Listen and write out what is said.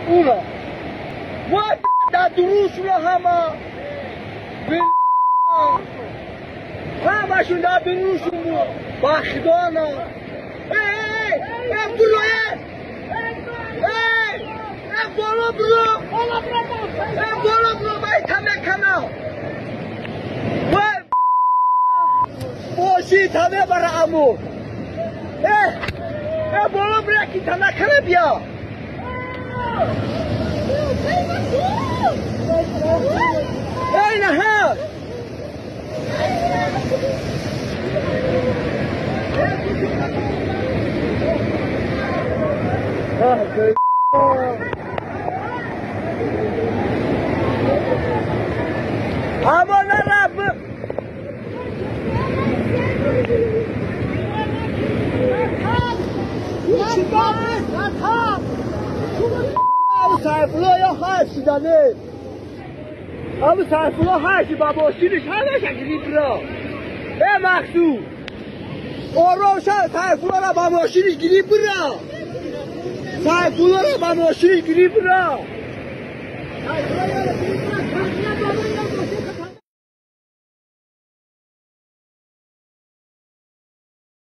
اونا وای در دروس رو همشون در دروسون بود بخدانا برو بالا برو باید همه کنم باشی تمه برای امو بالا برای که تمه کنه بیا اینه هست اما نرب سرفلا یا خشی دانه ابو سرفلا خشی با باشیرش همه شکلی برا مخصوص روشن سرفلا را با ماشینش گیری برا سرفلا را با ماشینش گیری برا